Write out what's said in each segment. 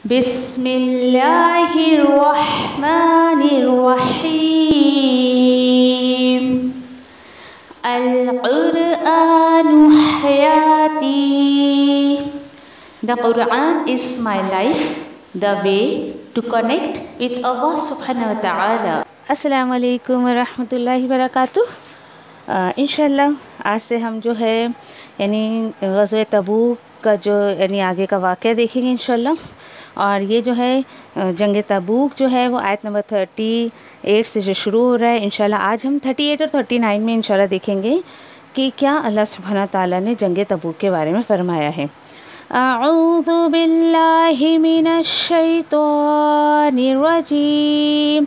بسم اللہ الرحمن الرحیم القرآن حیاتی. The Quran is my life, the way to connect with Allah subhanahu wa ta'ala. السلام علیکم ورحمۃ اللہ وبرکاتہ. انشاءاللہ آج سے ہم جو ہے غزوہ تبوک کا جو آگے کا واقعہ دیکھیں گے انشاءاللہ. اور یہ جو ہے جنگ تبوک جو ہے وہ آیت نمبر 38 سے جو شروع ہو رہا ہے. انشاءاللہ آج ہم 38 اور 39 میں انشاءاللہ دیکھیں گے کہ کیا اللہ سبحانہ تعالیٰ نے جنگ تبوک کے بارے میں فرمایا ہے. اعوذ باللہ من الشیطان الرجیم.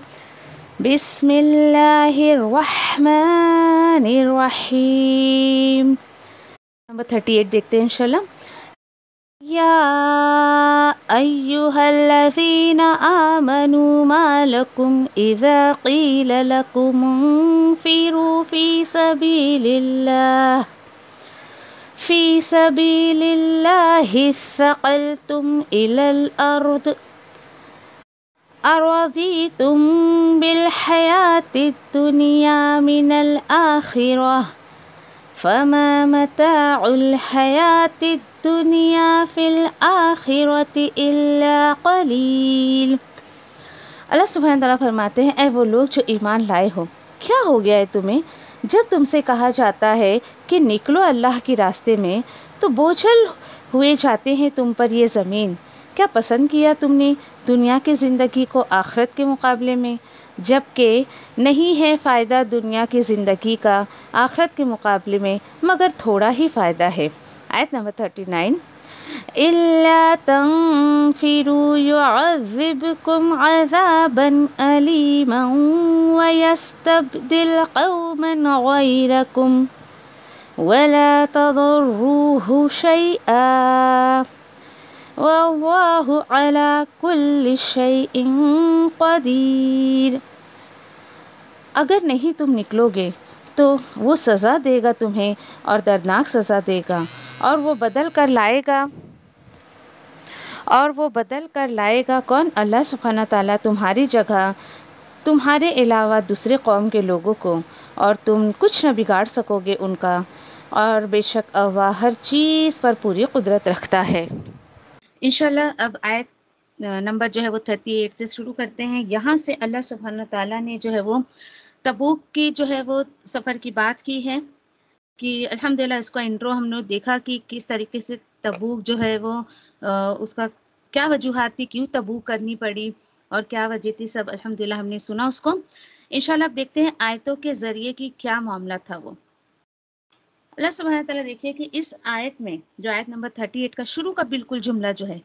بسم اللہ الرحمن الرحیم. نمبر 38 دیکھتے ہیں انشاءاللہ. یا ایہا الذین آمنوا ما لکم اذا قیل لکم انفروا فی سبیل اللہ اثقلتم الی الارض أرضيتم بالحياة الدنيا من الآخرة فما متاع الحياة الدنيا في الآخرة إلا قليل. اللہ سبحانہ تعالیٰ فرماتے ہیں اے وہ لوگ جو ایمان لائے ہو، کیا ہو گیا ہے تمہیں جب تم سے کہا جاتا ہے کہ نکلو اللہ کے راستے میں تو بوجھل ہوئے جاتے ہیں تم پر یہ زمین. کیا پسند کیا تم نے دنیا کی زندگی کو آخرت کے مقابلے میں، جبکہ نہیں ہے فائدہ دنیا کی زندگی کا آخرت کے مقابلے میں مگر تھوڑا ہی فائدہ ہے. آیت نمبر 39. إِلَّا تَنْفِرُوا يُعَذِّبْكُمْ عَذَابًا أَلِيمًا وَيَسْتَبْدِلْ قَوْمًا غَيْرَكُمْ وَلَا تَضُرُّوهُ شَيْئًا وَاللَّهُ عَلَى كُلِّ شَيْءٍ قَدِيرٌ. اگر نہیں تم نکلو گے تو وہ سزا دے گا تمہیں اور دردناک سزا دے گا، اور وہ بدل کر لائے گا کون؟ اللہ سبحانہ تعالیٰ تمہاری جگہ تمہارے علاوہ دوسرے قوم کے لوگوں کو، اور تم کچھ نہ بگاڑ سکو گے ان کا، اور بے شک اللہ ہر چیز پر پوری قدرت رکھتا ہے. انشاءاللہ اب آیت نمبر جو ہے وہ 38 سے شروع کرتے ہیں. یہاں سے اللہ سبحانہ تعالیٰ نے جو ہے وہ تبوک کی جو ہے وہ سفر کی بات کی ہے کہ الحمدللہ اس کا انٹرو ہم نے دیکھا کہ کس طریقے سے تبوک جو ہے وہ اس کا کیا وجوہات تھی، کیوں تبوک کرنی پڑی اور کیا وجہ تھی، سب الحمدللہ ہم نے سنا اس کو. انشاءاللہ اب دیکھتے ہیں آیتوں کے ذریعے کی کیا معاملہ تھا. وہ اللہ سبحانہ تعالیٰ دیکھیے کہ اس آیت میں جو آیت نمبر 38 کا شروع کا بالکل جملہ جو ہے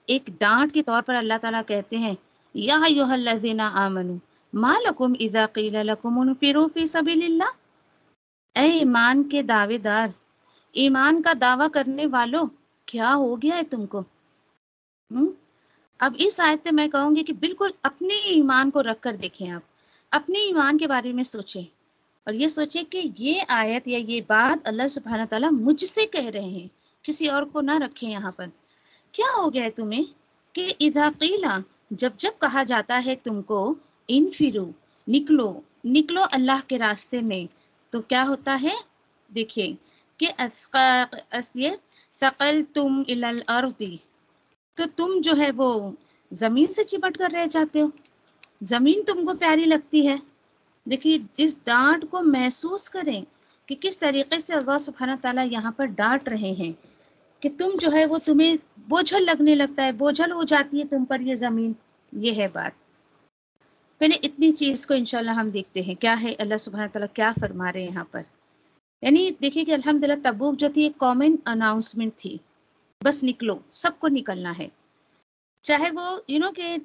ایک ڈانٹ کے طور پر اللہ تعالیٰ کہتے ہیں یا ایھا الذین آمنوا ما لکم اذا قیل لکم انفروا فی سبیل اللہ. اے ایمان کے دعوے دار، ایمان کا دعویٰ کرنے والوں، کیا ہو گیا ہے تم کو؟ اب اس آیت سے میں کہوں گی کہ بالکل اپنے ایمان کو رکھ کر دیکھیں، آپ اپنے ایمان کے بارے میں سوچیں اور یہ سوچیں کہ یہ آیت یا یہ بات اللہ سبحانہ تعالیٰ مجھ سے کہہ رہے ہیں، کسی اور کو نہ رکھیں یہاں پر. کیا ہو گیا ہے تمہیں کہ اذا قیل، جب کہا جاتا ہے تم کو انفرو، نکلو اللہ کے راستے میں، تو کیا ہوتا ہے؟ دیکھیے کہ ثقلتم الی الارض، تو تم جو ہے وہ زمین سے چپٹ کر رہ جاتے ہو، زمین تم کو پیاری لگتی ہے. دیکھیے اس ڈانٹ کو محسوس کریں کہ کس طریقے سے اللہ سبحانہ تعالیٰ یہاں پر ڈانٹ رہے ہیں کہ تم جو ہے وہ تمہیں بوجھل لگنے لگتا ہے، بوجھل ہو جاتی ہے تم پر یہ زمین. یہ ہے بات. پہلے اتنی چیز کو انشاءاللہ ہم دیکھتے ہیں کیا ہے اللہ سبحانہ تعالیٰ کیا فرما رہے ہیں یہاں پر. دیکھیے کہ الحمدللہ تبوک جو تھی ایک کامن اناؤنسمنٹ تھی، بس نکلو، سب کو نکلنا ہے، چاہے وہ کہ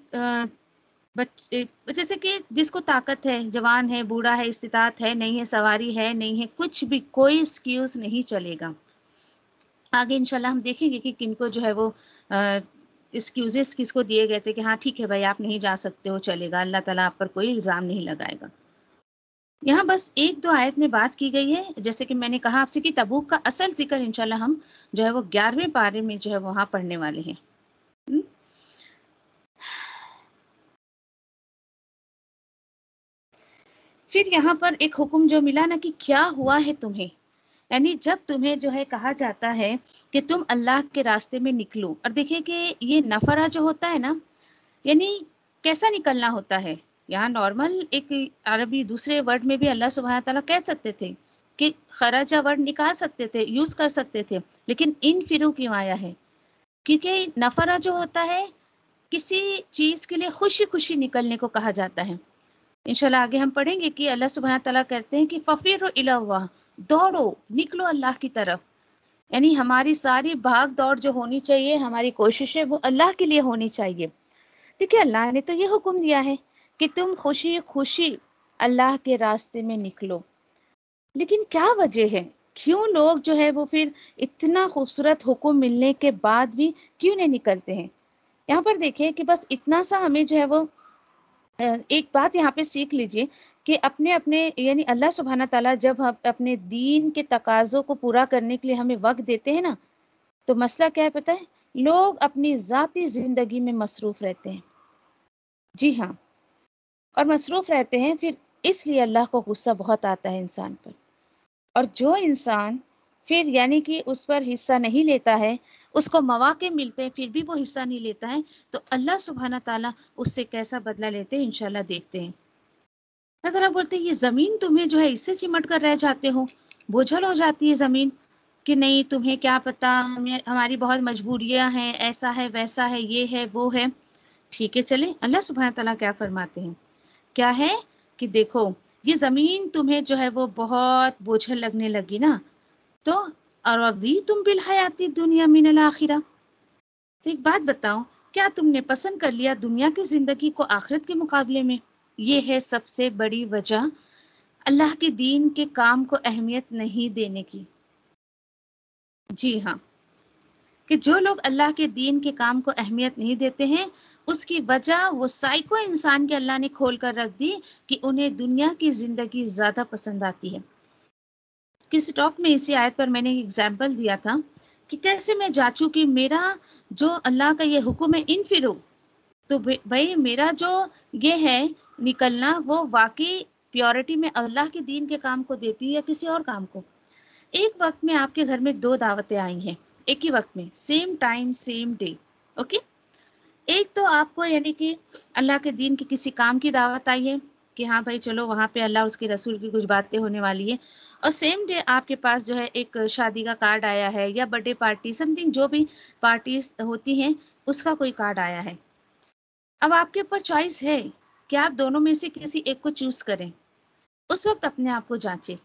جیسے کہ جس کو طاقت ہے، جوان ہے، بوڑھا ہے، استطاعت ہے، نہیں ہے، سواری ہے، نہیں ہے، کچھ بھی، کوئی ایکسکیوز نہیں چلے گا. آگے انشاءاللہ ہم دیکھیں گے کہ کن کو جو ہے وہ ایکسکیوزز کس کو دیے گئے تھے کہ ہاں ٹھیک ہے بھائی آپ نہیں جا سکتے ہو، چلے گا، اللہ تعالیٰ آپ پر کوئی الزام نہیں لگائے گا. یہاں بس ایک دو آیت میں بات کی گئی ہے، جیسے کہ میں نے کہا آپ سے کہ تبوک کا اصل ذکر انشاءاللہ ہم جو ہے وہ 11ویں پارے میں جو ہے وہاں پڑھنے والے ہیں. پھر یہاں پر ایک حکم جو ملا نا کہ کیا ہوا ہے تمہیں، یعنی جب تمہیں جو ہے کہا جاتا ہے کہ تم اللہ کے راستے میں نکلو، اور دیکھیں کہ یہ نفرہ جو ہوتا ہے نا، یعنی کیسا نکلنا ہوتا ہے. یہاں نارمل ایک عربی دوسرے ورڈ میں بھی اللہ سبحانہ تعالیٰ کہہ سکتے تھے کہ خراجہ ورڈ نکال سکتے تھے، یوز کر سکتے تھے، لیکن انفرو کیوں آیا ہے؟ کیونکہ نفرہ جو ہوتا ہے کسی چیز کے لیے خوشی خوشی نکلنے کو کہا جاتا ہے. انشاءاللہ آگے ہم پڑھیں گے کہ اللہ سبحانہ تعالیٰ کہتے ہیں کہ فَفِرُّوا إِلَى اللَّهِ، دوڑو، نکلو اللہ کی طرف. یعنی ہماری ساری بھاگ دوڑ جو ہونی چاہیے، ہماری کوششیں وہ اللہ کے لیے ہونی چاہیے. دیکھیے اللہ نے تو یہ حکم دیا ہے کہ تم خوشی خوشی اللہ کے راستے میں نکلو، لیکن کیا وجہ ہے؟ کیوں لوگ جو ہے وہ پھر اتنا خوبصورت حکم ملنے کے بعد بھی کیوں نہیں نکلتے ہیں؟ یہاں پر دیکھیں کہ بس اتنا سا ہمیں جو ہے وہ ایک بات یہاں پہ سیکھ لیجئے کہ اپنے یعنی اللہ سبحانہ تعالیٰ جب ہم اپنے دین کے تقاضوں کو پورا کرنے کے لیے ہمیں وقت دیتے ہیں نا، تو مسئلہ کیا ہے پتہ ہے؟ لوگ اپنی ذاتی زندگی میں مصروف رہتے ہیں. جی ہاں، اور مصروف رہتے ہیں، پھر اس لیے اللہ کو غصہ بہت آتا ہے انسان پر. اور جو انسان پھر یعنی کہ اس پر حصہ نہیں لیتا ہے، اس کو مواقع ملتے ہیں پھر بھی وہ حصہ نہیں لیتا ہے، تو اللہ سبحانہ تعالیٰ اس سے کیسا بدلہ لیتے ہیں انشاءاللہ دیکھتے ہیں. اللہ تعالیٰ بولتے ہیں یہ زمین تمہیں جو ہے اس سے چمٹ کر رہ جاتے ہو، بوجھل ہو جاتی ہے زمین کہ نہیں تمہیں کیا پتہ، ہماری بہت مجبوریاں ہیں، ایسا ہے ویسا ہے، یہ ہے وہ ہے. ٹھیک ہے چلیں، اللہ سبحانہ تعالیٰ کیا فرماتے ہیں؟ کیا ہے کہ دیکھو یہ زمین تمہیں جو ہے وہ بہت بوجھل لگنے لگی نا، تو اَرَضِیتُم بِالْحَیَاةِ الدُّنْیَا مِنَ الْآخِرَةِ، تو ایک بات بتاؤ، کیا تم نے پسند کر لیا دنیا کی زندگی کو آخرت کے مقابلے میں؟ یہ ہے سب سے بڑی وجہ اللہ کے دین کے کام کو اہمیت نہیں دینے کی. جی ہاں، کہ جو لوگ اللہ کے دین کے کام کو اہمیت نہیں دیتے ہیں، اس کی وجہ وہ سائیکو انسان کے اللہ نے کھول کر رکھ دی کہ انہیں دنیا کی زندگی زیادہ پسند آتی ہے. کسی ٹاک میں اسی آیت پر میں نے ایک ایگزامپل دیا تھا کہ کیسے میں جانچوں کہ میرا جو اللہ کا یہ حکم ہے انفرو، تو بھائی میرا جو یہ ہے نکلنا وہ واقعی پیورٹی میں اللہ کے دین کے کام کو دیتی ہے یا کسی اور کام کو. ایک وقت میں آپ کے گھر میں 2 دعوتیں آئی ہیں، ایک ہی وقت میں، same time same day, okay. ایک تو آپ کو یعنی کہ اللہ کے دین کے کسی کام کی دعوت آئی ہے کہ ہاں بھائی چلو وہاں پہ اللہ اس کے رسول کی کچھ باتیں ہونے والی ہے، اور سیم ڈے آپ کے پاس جو ہے ایک شادی کا کارڈ آیا ہے یا birth day party some thing جو بھی پارٹیز ہوتی ہیں اس کا کوئی کارڈ آیا ہے. اب آپ کے اوپر چوائس ہے کہ آپ دونوں میں سے کسی ایک کو چوز کریں. اس وقت اپنے آپ کو جانچیں،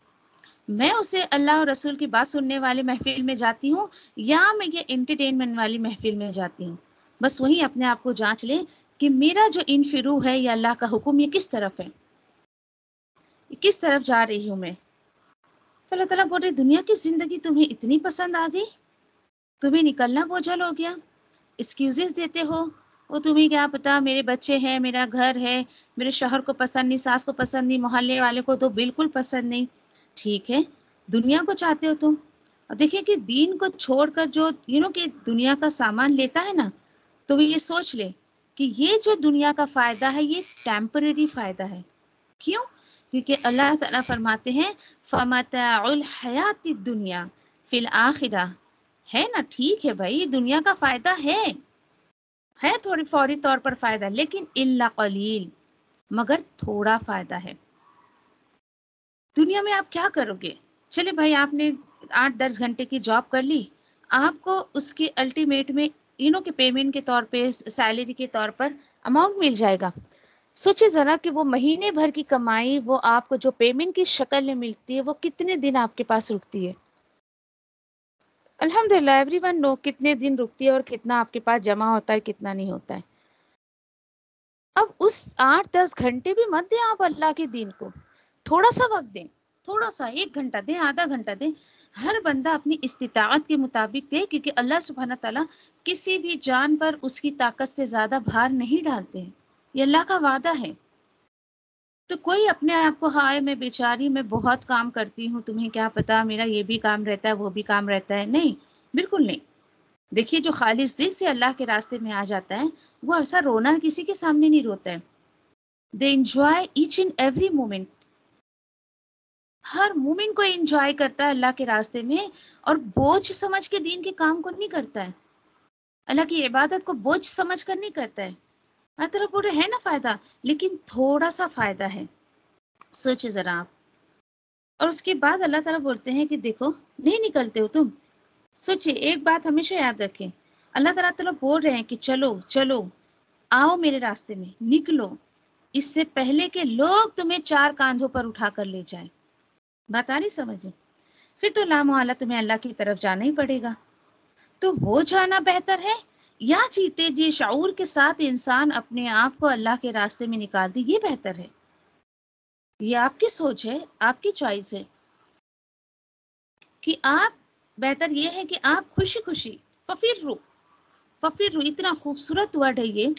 میں اسے اللہ اور رسول کی بات سننے والے محفل میں جاتی ہوں یا میں یہ انٹرٹینمنٹ والی محفل میں جاتی ہوں. بس وہیں اپنے آپ کو جانچ لیں کہ میرا جو انفرو ہے یا اللہ کا حکم یہ کس طرف ہے، کس طرف جا رہی ہوں میں. تو اللہ تعالیٰ بول رہے دنیا کی زندگی تمہیں اتنی پسند آ گئی، تمہیں نکلنا بوجھل ہو گیا، ایکسکیوزز دیتے ہو، وہ تمہیں کیا پتا میرے بچے ہیں، میرا گھر ہے، میرے شوہر کو پسند نہیں، ساس کو پسند نہیں، محلے والے کو تو بالکل پسند نہیں. ٹھیک ہے دنیا کو چاہتے ہو تم، اور دیکھیں کہ دین کو چھوڑ کر جو کہ دنیا کا سامان لیتا ہے نا، تو وہ یہ سوچ لے کہ یہ جو دنیا کا فائدہ ہے یہ ٹیمپرری فائدہ ہے. کیوں؟ کیونکہ اللہ تعالیٰ فرماتے ہیں فَمَتَاعُ الْحَيَاةِ الدُّنْيَا فِي الْآخِرَةِ، ہے نا، ٹھیک ہے بھائی دنیا کا فائدہ ہے تھوڑی فوری طور پر فائدہ، لیکن الا قلیل، مگر تھوڑا فائدہ ہے. دنیا میں آپ کیا کرو گے؟ چلے بھائی آپ نے 8-10 گھنٹے کی جاب کر لی، آپ کو اس کے الٹیمیٹ میں کہ پیمنٹ کے طور پہ سیلری کے طور پر اماؤنٹ مل جائے گا. سوچے ذرا کہ وہ مہینے بھر کی کمائی وہ آپ کو جو پیمنٹ کی شکل میں ملتی ہے وہ کتنے دن آپ کے پاس رکتی ہے. الحمدللہ ایوری ون نو کتنے دن رکتی ہے اور کتنا آپ کے پاس جمع ہوتا ہے کتنا نہیں ہوتا ہے. اب اس 8-10 گھنٹے بھی مت دیں آپ اللہ کے دین کو، تھوڑا سا وقت دیں، تھوڑا سا 1 گھنٹہ دیں، آدھا گھنٹہ دیں، ہر بندہ اپنی استطاعت کے مطابق دے، کیونکہ اللہ سبحانہ تعالیٰ کسی بھی جان پر اس کی طاقت سے زیادہ بھار نہیں ڈالتے ہیں، یہ اللہ کا وعدہ ہے. تو کوئی اپنے آپ کو ہائے میں بیچاری میں بہت کام کرتی ہوں، تمہیں کیا پتا میرا یہ بھی کام رہتا ہے وہ بھی کام رہتا ہے، نہیں، بالکل نہیں. دیکھیے جو خالص دل سے اللہ کے راستے میں آ جاتا ہے وہ ایسا رونا کسی کے سامنے نہیں روتا ہے. They enjoy each and every moment. ہر مومن کو انجوائے کرتا ہے اللہ کے راستے میں، اور بوجھ سمجھ کے دین کے کام کو نہیں کرتا ہے، اللہ کی عبادت کو بوجھ سمجھ کر نہیں کرتا ہے۔ ہر طرف پورے ہے نا فائدہ، لیکن تھوڑا سا فائدہ ہے، سوچے ذرا آپ۔ اور اس کے بعد اللہ تعالیٰ بولتے ہیں کہ دیکھو نہیں نکلتے ہو تم، سوچے ایک بات ہمیشہ یاد رکھیں، اللہ تعالیٰ بول رہے ہیں کہ چلو چلو آؤ میرے راستے میں، نکلو، اس سے پہلے کہ لوگ تمہیں چار کاندھوں پر اٹھا کر لے جائیں۔ بات آ رہی سمجھے؟ پھر تو لامحالہ تمہیں اللہ کی طرف جانا ہی پڑے گا۔ تو وہ جانا بہتر ہے یا جیتے جی شعور کے ساتھ انسان اپنے آپ کو اللہ کے راستے میں نکال دے، یہ بہتر ہے۔ یہ آپ کی سوچ ہے، آپ کی چوائس ہے کہ آپ، بہتر یہ ہے کہ آپ خوشی خوشی ففر رو، اتنا خوبصورت ورڈ ہے یہ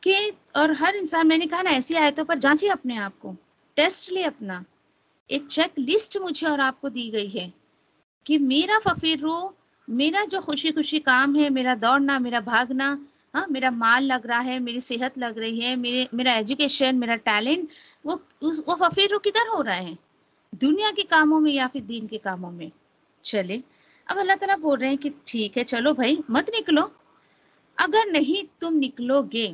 کہ، اور ہر انسان، میں نے کہا نا ایسی آیتوں پر جانچیے اپنے آپ کو، ٹیسٹ لے اپنا، ایک چیک لسٹ مجھے اور آپ کو دی گئی ہے کہ میرا ففر رو، میرا جو خوشی خوشی کام ہے، میرا دوڑنا، میرا بھاگنا، ہاں میرا مال لگ رہا ہے، میری صحت لگ رہی ہے، میرا ایجوکیشن، میرا ٹیلنٹ، وہ ففر رو کدھر ہو رہا ہے؟ دنیا کے کاموں میں یا پھر دین کے کاموں میں؟ چلے اب اللہ تعالیٰ بول رہے ہیں کہ ٹھیک ہے چلو بھائی مت نکلو، اگر نہیں تم نکلو گے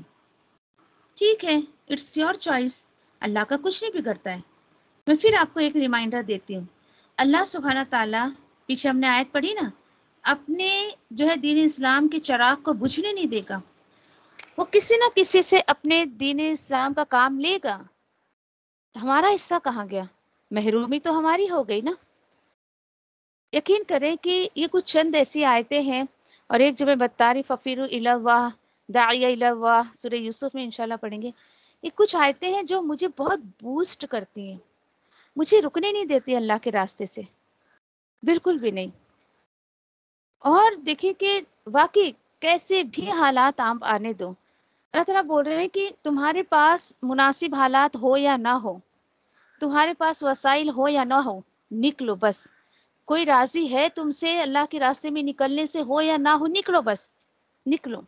ٹھیک ہے، اٹس یور چوائس، اللہ کا کچھ نہیں بگڑتا ہے۔ میں پھر آپ کو ایک ریمائنڈر دیتی ہوں، اللہ سبحانہ تعالیٰ، پیچھے ہم نے آیت پڑھی نا، اپنے جو ہے دین اسلام کے چراغ کو بجھنے نہیں دے گا، وہ کسی نہ کسی سے اپنے دین اسلام کا کام لے گا۔ ہمارا حصہ کہاں گیا؟ محرومی تو ہماری ہو گئی نا۔ یقین کریں کہ یہ کچھ چند ایسی آیتیں ہیں، اور ایک جو میں بتا رہی ففیرو الی اللہ داعی الی اللہ، سورہ یوسف میں انشاءاللہ پڑھیں گے، یہ کچھ آیتیں ہیں جو مجھے بہت بوسٹ کرتی ہیں، مجھے رکنے نہیں دیتی اللہ کے راستے سے، بالکل بھی نہیں۔ اور دیکھیں کہ واقعی کیسے بھی حالات آپ آنے دو، اللہ تعالیٰ بول رہے ہیں کہ تمہارے پاس مناسب حالات ہو یا نہ ہو، تمہارے پاس وسائل ہو یا نہ ہو، نکلو بس۔ کوئی راضی ہے تم سے اللہ کے راستے میں نکلنے سے، ہو یا نہ ہو، نکلو بس، نکلو۔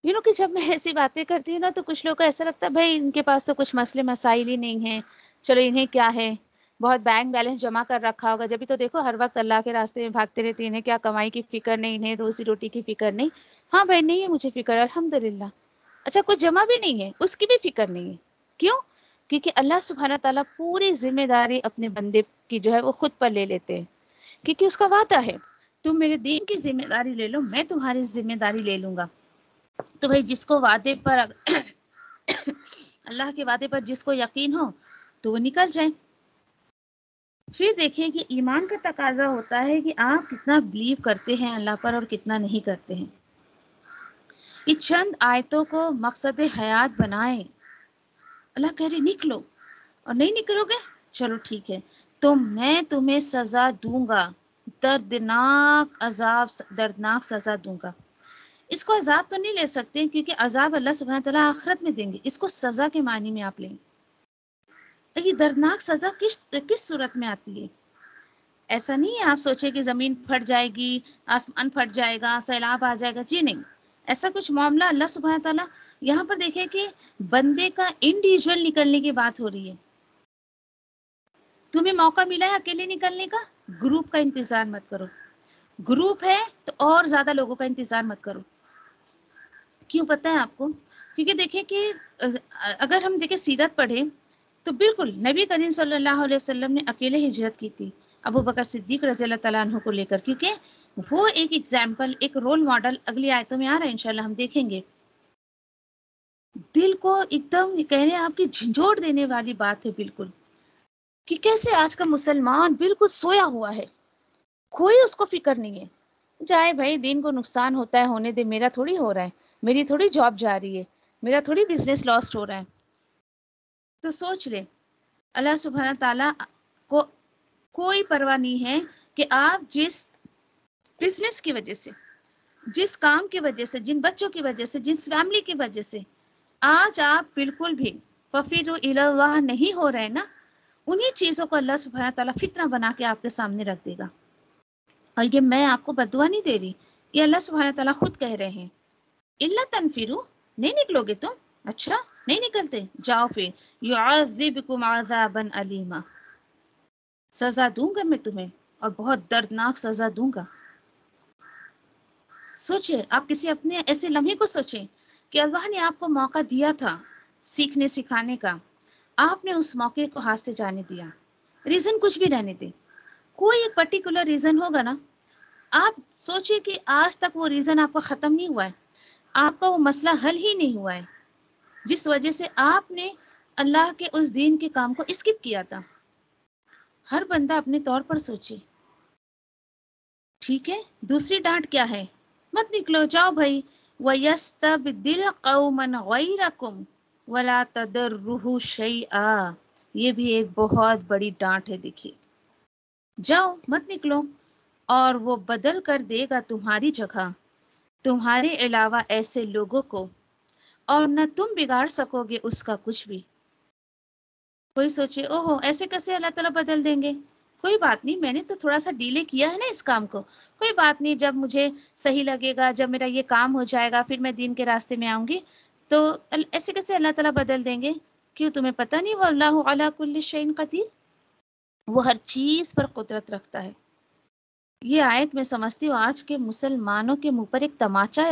کہ جب میں ایسی باتیں کرتی ہوں نا تو کچھ لوگوں کو ایسا لگتا ہے بھائی ان کے پاس تو کچھ مسئلے مسائل ہی نہیں ہیں، چلو انہیں کیا ہے، بہت بینک بیلنس جمع کر رکھا ہوگا، جبھی تو دیکھو ہر وقت اللہ کے راستے میں بھاگتے رہتے ہیں، انہیں کیا کمائی کی فکر نہیں، انہیں روزی روٹی کی فکر نہیں۔ ہاں بھائی نہیں ہے مجھے فکر الحمدللہ۔ اچھا کچھ جمع بھی نہیں ہے، اس کی بھی فکر نہیں ہے، کیوں؟ کیونکہ اللہ سبحانہ تعالیٰ پوری ذمہ داری اپنے بندے کی جو ہے وہ خود پر لے لیتے ہیں، کیونکہ اس کا وعدہ ہے تم میرے دین کی ذمہ داری لے لو، میں تمہاری ذمہ داری لے لوں گا۔ تو بھائی جس کو وعدے پر اللہ کے وعدے پر جس کو یقین ہو تو وہ نکل جائے۔ پھر دیکھیں کہ ایمان کا تقاضا ہوتا ہے کہ آپ کتنا بلیو کرتے ہیں اللہ پر اور کتنا نہیں کرتے ہیں۔ یہ چند آیتوں کو مقصد حیات بنائیں۔ اللہ کہہ رہے نکلو، اور نہیں نکلو گے چلو ٹھیک ہے تو میں تمہیں سزا دوں گا، دردناک سزا دوں گا۔ اس کو عذاب تو نہیں لے سکتے کیونکہ عذاب اللہ سبحانہ تعالیٰ آخرت میں دیں گے، اس کو سزا کے معنی میں آپ لیں۔ یہ دردناک سزا کس صورت میں آتی ہے؟ ایسا نہیں ہے آپ سوچیں کہ زمین پھٹ جائے گی، آسمان پھٹ جائے گا، سیلاب آ جائے گا، جی نہیں، ایسا کچھ معاملہ اللہ سبحانہ تعالیٰ، یہاں پر دیکھیں کہ بندے کا انڈیویجول نکلنے کی بات ہو رہی ہے۔ تمہیں موقع ملا ہے اکیلے نکلنے کا، گروپ کا انتظار مت کرو، گروپ ہے تو اور زیادہ لوگوں کا انتظار مت کرو۔ کیوں پتہ ہے آپ کو؟ کیونکہ دیکھیں کہ اگر ہم دیکھیں سیرت پڑھیں تو بالکل نبی کریم صلی اللہ علیہ وسلم نے اکیلے ہجرت کی تھی ابو بکر صدیق رضی اللہ تعالیٰ عنہ کو لے کر، کیونکہ وہ ایک ایگزامپل، ایک رول ماڈل اگلی آیتوں میں آ رہا ہے انشاءاللہ ہم دیکھیں گے۔ دل کو ایک دم کہنے آپ کی جھنجھوڑ دینے والی بات ہے بالکل، کہ کیسے آج کا مسلمان بالکل سویا ہوا ہے، کوئی اس کو فکر نہیں ہے، جائے بھائی دین کو نقصان ہوتا ہے ہونے دے، میرا تھوڑی ہو رہا ہے، میری تھوڑی جاب جا رہی ہے، میرا تھوڑی بزنس لاسٹ ہو رہا ہے۔ تو سوچ لے اللہ سبحانہ تعالیٰ کو کوئی پرواہ نہیں ہے کہ آپ جس بزنس کی وجہ سے، جس کام کی وجہ سے، جن بچوں کی وجہ سے، جس فیملی کی وجہ سے آج آپ بالکل بھی ففیروا الی اللہ نہیں ہو رہے نا، انہی چیزوں کو اللہ سبحانہ تعالیٰ فتنہ بنا کے آپ کے سامنے رکھ دے گا۔ اور یہ میں آپ کو بددعا نہیں دے رہی، یہ اللہ سبحانہ تعالیٰ خود کہہ رہے ہیں، الا تنفروا، نہیں نکلو گے تم، اچھا نہیں نکلتے، جاؤ پھر، یعذبکم عذابا علیما، سزا دوں گا میں تمہیں، اور بہت دردناک سزا دوں گا۔ سوچیں، آپ کسی اپنے ایسے لمحے کو سوچیں کہ اللہ نے آپ کو موقع دیا تھا سیکھنے سکھانے کا، آپ نے اس موقع کو ہاتھ سے جانے دیا۔ ریزن کچھ بھی رہنے دیں، کوئی ایک پرٹیکولر ریزن ہوگا نا، آپ سوچیں کہ آج تک وہ ریزن آپ کا ختم نہیں ہوا ہے، آپ کا وہ مسئلہ حل ہی نہیں ہوا ہے، جس وجہ سے آپ نے اللہ کے اس دین کے کام کو اسکپ کیا تھا۔ ہر بندہ اپنے طور پر سوچے، ٹھیک ہے؟ دوسری ڈانٹ کیا ہے؟ مت نکلو، جاؤ بھائی، وَيَسْتَبْدِلْ قَوْمًا غَيْرَكُمْ وَلَا تَضُرُّهُ شَيْئًا۔ یہ بھی ایک بہت بڑی ڈانٹ ہے، دیکھیے، جاؤ مت نکلو، اور وہ بدل کر دے گا تمہاری جگہ تمہارے علاوہ ایسے لوگوں کو، اور نہ تم بگاڑ سکو گے اس کا کچھ بھی۔ کوئی سوچے، اوہو ایسے کیسے اللہ تعالیٰ بدل دیں گے؟ کوئی بات نہیں، میں نے تو تھوڑا سا ڈیلے کیا ہے نا اس کام کو، کوئی بات نہیں، جب مجھے صحیح لگے گا، جب میرا یہ کام ہو جائے گا، پھر میں دین کے راستے میں آؤں گی، تو ایسے کیسے اللہ تعالیٰ بدل دیں گے؟ کیوں تمہیں پتہ نہیں وہ اللہ علی کل شیء قدیر، وہ ہر چیز پر قدرت رکھتا ہے۔ یہ آیت میں سمجھتی ہوں آج کے مسلمانوں کے منہ پر ایک تماچا ہے۔